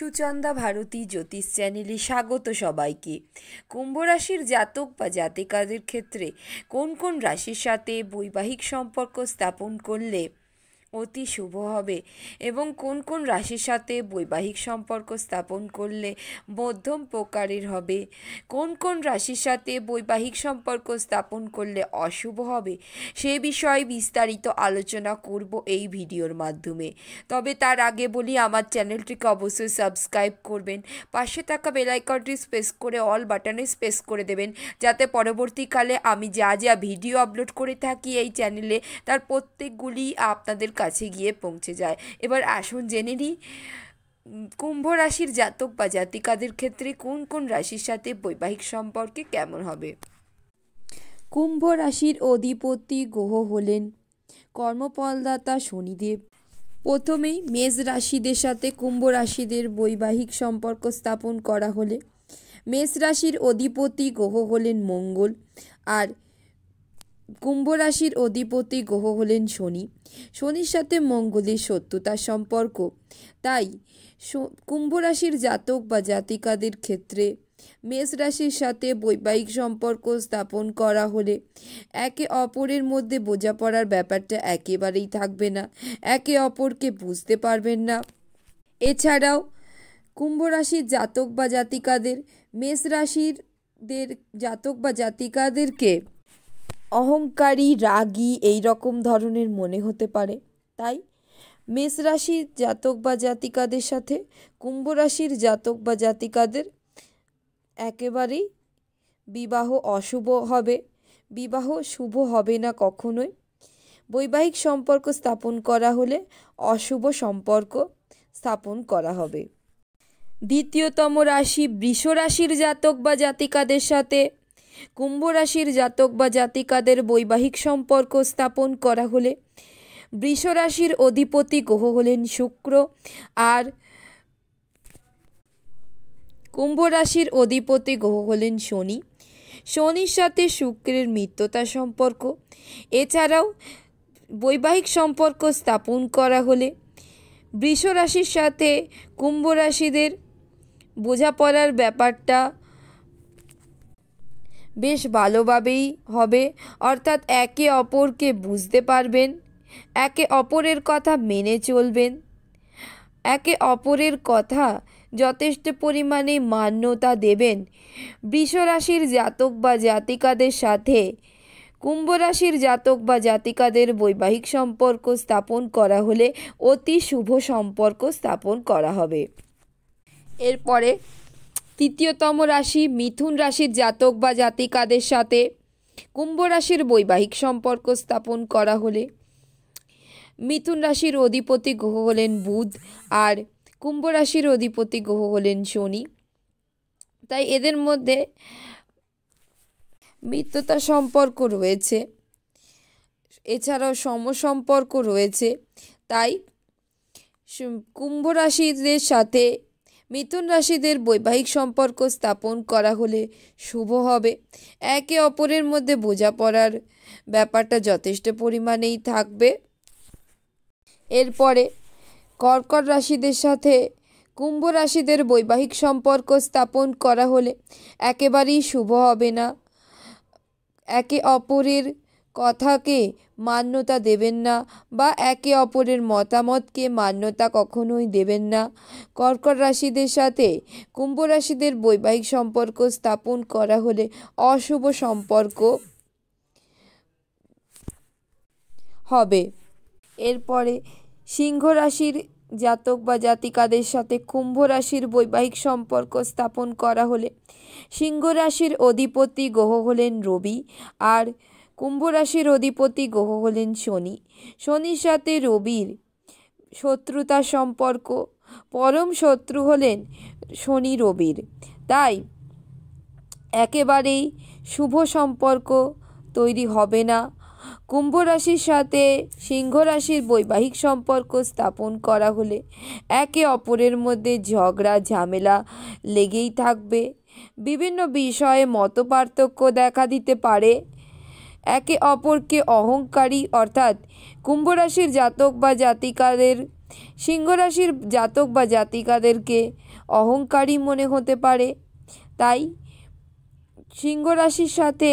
সুচন্দা ভারতী জ্যোতিষ চ্যানেলে স্বাগত সবাইকে। কুম্ভ রাশির জাতক বা জাতিকাদের ক্ষেত্রে কোন কোন রাশির সাথে বৈবাহিক সম্পর্ক স্থাপন করলে অতি শুভ হবে এবং কোন কোন রাশির সাথে বৈবাহিক সম্পর্ক স্থাপন করলে মধ্যম প্রকারের হবে, কোন কোন রাশির সাথে বৈবাহিক সম্পর্ক স্থাপন করলে অশুভ হবে, সে বিষয়ে বিস্তারিত আলোচনা করব এই ভিডিওর মাধ্যমে। তবে তার আগে বলি, আমার চ্যানেলটিকে অবশ্যই সাবস্ক্রাইব করবেন, পাশে থাকা বেল আইকনটি প্রেস করে অল বাটনে প্রেস করে দেবেন, যাতে পরবর্তীকালে আমি যা যা ভিডিও আপলোড করে থাকি এই চ্যানেলে তার প্রত্যেকগুলি আপনাদের কাছে গিয়ে পৌঁছে যায়। এবার আসুন জেনে নিই কুম্ভ রাশির জাতক বা জাতিকাদের ক্ষেত্রে কোন কোন রাশির সাথে বৈবাহিক সম্পর্কে কেমন হবে। কুম্ভ রাশির অধিপতি গ্রহ হলেন কর্মফলদাতা শনিদেব। প্রথমেই মেষ রাশিদের সাথে কুম্ভ রাশিদের বৈবাহিক সম্পর্ক স্থাপন করা হলে মেষ রাশির অধিপতি গ্রহ হলেন মঙ্গল, আর কুম্ভ রাশির অধিপতি গ্রহ হলেন শনি। শনির সাথে মঙ্গলের শত্রুতার সম্পর্ক, তাই কুম্ভ রাশির জাতক বা জাতিকাদের ক্ষেত্রে মেষ রাশির সাথে বৈবাহিক সম্পর্ক স্থাপন করা হলে একে অপরের মধ্যে বোঝাপড়ার ব্যাপারটা একেবারেই থাকবে না, একে অপরকে বুঝতে পারবেন না। এছাড়াও কুম্ভ রাশির জাতক বা জাতিকাদের মেষ রাশির জাতক বা জাতিকাদেরকে অহংকারী, রাগী এই রকম ধরনের মনে হতে পারে, তাই মেষ রাশির জাতক বা জাতিকাদের সাথে কুম্ভ রাশির জাতক বা জাতিকাদের একেবারেই বিবাহ অশুভ হবে, বিবাহ শুভ হবে না কখনোই। বৈবাহিক সম্পর্ক স্থাপন করা হলে অশুভ সম্পর্ক স্থাপন করা হবে। দ্বিতীয়তম রাশি বৃষ রাশির জাতক বা জাতিকাদের সাথে কুম্ভ রাশির জাতক বা জাতিকাদের বৈবাহিক সম্পর্ক স্থাপন করা হলে বৃষ রাশির অধিপতি গ্রহ হলেন শুক্র, আর কুম্ভ রাশির অধিপতি গ্রহ হলেন শনি। শনির সাথে শুক্রের মিত্রতা সম্পর্ক। এছাড়াও বৈবাহিক সম্পর্ক স্থাপন করা হলে বৃষ রাশির সাথে কুম্ভ রাশিদের বোঝাপড়ার ব্যাপারটা বেশ ভালোভাবেই হবে, অর্থাৎ একে অপরকে বুঝতে পারবেন, একে অপরের কথা মেনে চলবেন, একে অপরের কথা যথেষ্ট পরিমাণে মান্যতা দেবেন। বৃষ রাশির জাতক বা জাতিকাদের সাথে কুম্ভ রাশির জাতক বা জাতিকাদের বৈবাহিক সম্পর্ক স্থাপন করা হলে অতি শুভ সম্পর্ক স্থাপন করা হবে। এরপরে তৃতীয়তম রাশি মিথুন রাশির জাতক বা জাতিকাদের সাথে কুম্ভ রাশির বৈবাহিক সম্পর্ক স্থাপন করা হলে মিথুন রাশির অধিপতি গ্রহ হলেন বুধ, আর কুম্ভ রাশির অধিপতি গ্রহ হলেন শনি। তাই এদের মধ্যে মিত্রতা সম্পর্ক রয়েছে, এছাড়াও সমসম্পর্ক রয়েছে, তাই কুম্ভ রাশিদের সাথে মিথুন রাশিদের বৈবাহিক সম্পর্ক স্থাপন করা হলে শুভ হবে। একে অপরের মধ্যে বোঝাপড়ার ব্যাপারটা যথেষ্ট পরিমাণেই থাকবে। এরপরে কর্কট রাশিদের সাথে কুম্ভ রাশিদের বৈবাহিক সম্পর্ক স্থাপন করা হলে একেবারেই শুভ হবে না, একে অপরের কথাকে মান্যতা দেবেন না বা একে অপরের মতামতকে মান্যতা কখনোই দেবেন না। কর্কট রাশিদের সাথে কুম্ভ রাশিদের বৈবাহিক সম্পর্ক স্থাপন করা হলে অশুভ সম্পর্ক হবে। এরপরে সিংহ রাশির জাতক বা জাতিকাদের সাথে কুম্ভ রাশির বৈবাহিক সম্পর্ক স্থাপন করা হলে সিংহ রাশির অধিপতি গ্রহ হলেন রবি, আর কুম্ভ রাশির অধিপতি গ্রহ হলেন শনি। শনির সাথে রবির শত্রুতার সম্পর্ক, পরম শত্রু হলেন শনি রবির, তাই একেবারেই শুভ সম্পর্ক তৈরি হবে না। কুম্ভ রাশির সাথে সিংহ রাশির বৈবাহিক সম্পর্ক স্থাপন করা হলে একে অপরের মধ্যে ঝগড়া ঝামেলা লেগেই থাকবে, বিভিন্ন বিষয়ে মতপার্থক্য দেখা দিতে পারে, একে অপরকে অহংকারী অর্থাৎ কুম্ভ রাশির জাতক বা জাতিকাদের সিংহ রাশির জাতক বা জাতিকাদেরকে অহংকারী মনে হতে পারে। তাই সিংহ রাশির সাথে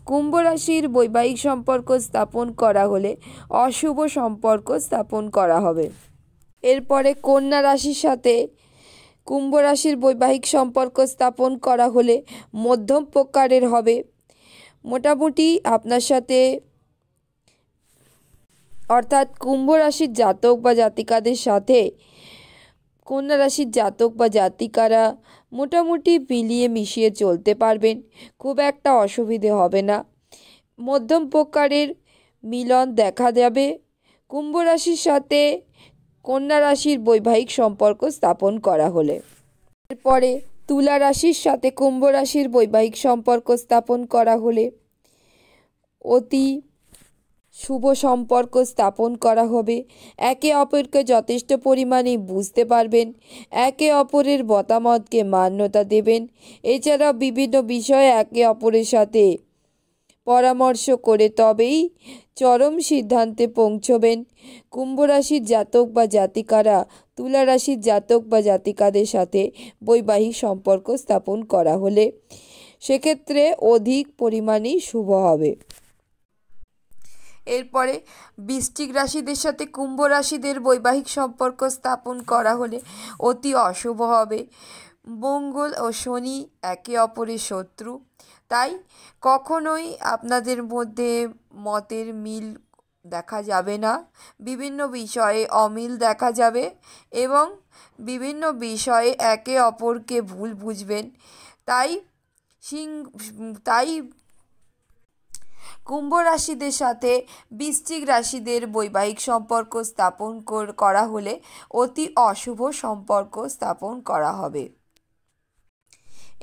কুম্ভ রাশির বৈবাহিক সম্পর্ক স্থাপন করা হলে অশুভ সম্পর্ক স্থাপন করা হবে। এরপরে কন্যা রাশির সাথে কুম্ভ রাশির বৈবাহিক সম্পর্ক স্থাপন করা হলে মধ্যম প্রকারের হবে। মোটামুটি আপনার সাথে অর্থাৎ কুম্ভ রাশির জাতক বা জাতিকাদের সাথে কন্যা রাশির জাতক বা জাতিকারা মোটামুটি মিলিয়ে মিশিয়ে চলতে পারবেন, খুব একটা অসুবিধে হবে না। মধ্যম প্রকারের মিলন দেখা যাবে কুম্ভ রাশির সাথে কন্যা রাশির বৈবাহিক সম্পর্ক স্থাপন করা হলে। এরপরে তুলা রাশির সাথে কুম্ভ রাশির বৈবাহিক সম্পর্ক স্থাপন করা হলে অতি শুভ সম্পর্ক স্থাপন করা হবে। একে অপরকে যথেষ্ট পরিমাণে বুঝতে পারবেন, একে অপরের মতামতকে মান্যতা দেবেন। এছাড়াও বিভিন্ন বিষয়ে একে অপরের সাথে পরামর্শ করে তবেই চরম সিদ্ধান্তে পৌঁছবেন। কুম্ভ রাশির জাতক বা জাতিকারা তুলা রাশির জাতক বা জাতিকাদের সাথে বৈবাহিক সম্পর্ক স্থাপন করা হলে সেক্ষেত্রে অধিক পরিমাণেই শুভ হবে। এরপরে বৃশ্চিক রাশিদের সাথে কুম্ভ রাশিদের বৈবাহিক সম্পর্ক স্থাপন করা হলে অতি অশুভ হবে। মঙ্গল ও শনি একে অপরের শত্রু, তাই কখনোই আপনাদের মধ্যে মতের মিল দেখা যাবে না। বিভিন্ন বিষয়ে অমিল দেখা যাবে এবং বিভিন্ন বিষয়ে একে অপরকে ভুল বুঝবেন। তাই কুম্ভ রাশিদের সাথে বৃশ্চিক রাশিদের বৈবাহিক সম্পর্ক স্থাপন করা হলে অতি অশুভ সম্পর্ক স্থাপন করা হবে।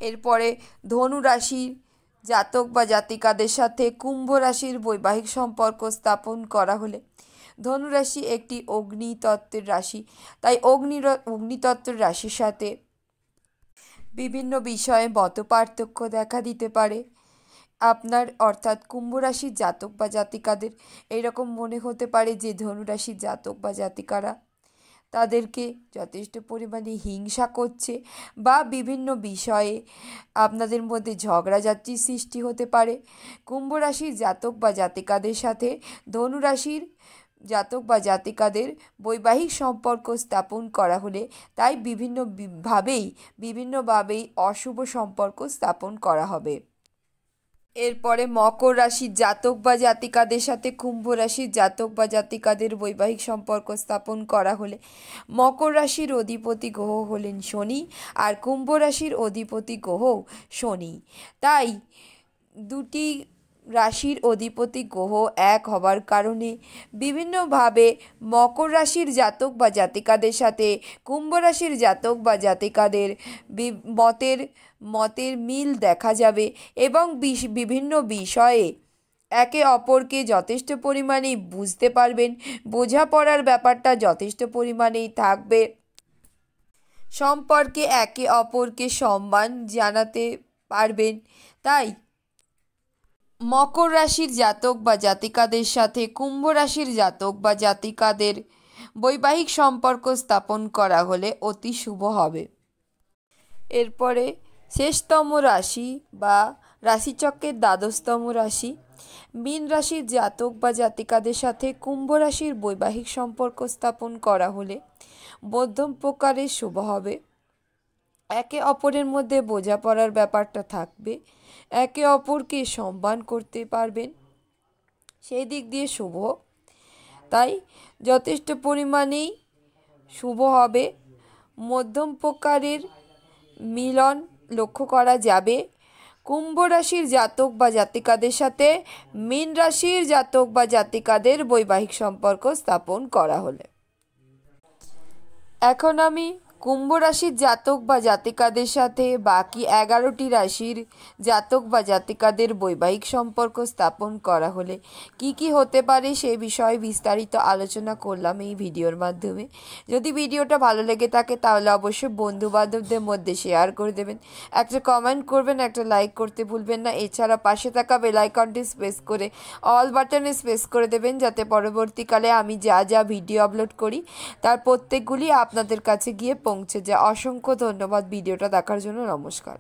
এরপরে ধনু রাশির জাতক বা জাতিকাদের সাথে কুম্ভ রাশির বৈবাহিক সম্পর্ক স্থাপন করা হলে, ধনু রাশি একটি অগ্নিতত্ত্বের রাশি, তাই অগ্নিতত্ত্বের রাশির সাথে বিভিন্ন বিষয়ে মতপার্থক্য দেখা দিতে পারে। আপনার অর্থাৎ কুম্ভ রাশির জাতক বা জাতিকাদের এইরকম মনে হতে পারে যে ধনুরাশির জাতক বা জাতিকারা তাদেরকে যথেষ্ট পরিমাণে হিংসা করছে বা বিভিন্ন বিষয়ে আপনাদের মধ্যে ঝগড়াঝাটির সৃষ্টি হতে পারে। কুম্ভ রাশির জাতক বা জাতিকাদের সাথে ধনুরাশির জাতক বা জাতিকাদের বৈবাহিক সম্পর্ক স্থাপন করা হলে তাই বিভিন্নভাবেই অশুভ সম্পর্ক স্থাপন করা হবে। এরপরে মকর রাশির জাতক বা জাতিকাদের সাথে কুম্ভ রাশির জাতক বা জাতিকাদের বৈবাহিক সম্পর্ক স্থাপন করা হলে মকর রাশির অধিপতি গ্রহ হলেন শনি, আর কুম্ভ রাশির অধিপতি গ্রহ শনি। তাই দুটি রাশির অধিপতি গ্রহ এক হবার কারণে বিভিন্নভাবে মকর রাশির জাতক বা জাতিকাদের সাথে কুম্ভ রাশির জাতক বা জাতিকাদের মতের মিল দেখা যাবে এবং বিভিন্ন বিষয়ে একে অপরকে যথেষ্ট পরিমাণে বুঝতে পারবেন। বোঝাপড়ার ব্যাপারটা যথেষ্ট পরিমাণেই থাকবে। সম্পর্কে একে অপরকে সম্মান জানাতে পারবেন। তাই মকর রাশির জাতক বা জাতিকাদের সাথে কুম্ভ রাশির জাতক বা জাতিকাদের বৈবাহিক সম্পর্ক স্থাপন করা হলে অতি শুভ হবে। এরপরে শেষতম রাশি বা রাশিচক্রের দ্বাদশতম রাশি মীন রাশির জাতক বা জাতিকাদের সাথে কুম্ভ রাশির বৈবাহিক সম্পর্ক স্থাপন করা হলে মধ্যম প্রকারের শুভ হবে। একে অপরের মধ্যে বোঝাপড়ার ব্যাপারটা থাকবে, একে অপরকে সম্মান করতে পারবেন, সেই দিক দিয়ে শুভ। তাই যথেষ্ট পরিমাণেই শুভ হবে। মধ্যম প্রকারের মিলন লক্ষ্য করা যাবে কুম্ভ রাশির জাতক বা জাতিকাদের সাথে মীন রাশির জাতক বা জাতিকাদের বৈবাহিক সম্পর্ক স্থাপন করা হলে। এখন আমি কুম্ভ রাশির জাতক বা জাতিকাদের সাথে বাকি 11টি রাশির জাতক বা জাতিকাদের বৈবাহিক সম্পর্ক স্থাপন করা হলে কি কি হতে পারে সে বিষয়ে বিস্তারিত আলোচনা করলাম এই ভিডিওর মাধ্যমে। যদি ভিডিওটা ভালো লেগে থাকে তাহলে অবশ্যই বন্ধু বান্ধবদের মধ্যে শেয়ার করে দেবেন, একটা কমেন্ট করবেন, একটা লাইক করতে ভুলবেন না। এছাড়া পাশে থাকা বেল আইকনটি প্রেস করে অল বাটনে প্রেস করে দেবেন, যাতে পরবর্তীকালে আমি যা যা ভিডিও আপলোড করি তার প্রত্যেকগুলি আপনাদের কাছে গিয়ে পৌঁছে যায়। অসংখ্য ধন্যবাদ ভিডিওটা দেখার জন্য। নমস্কার।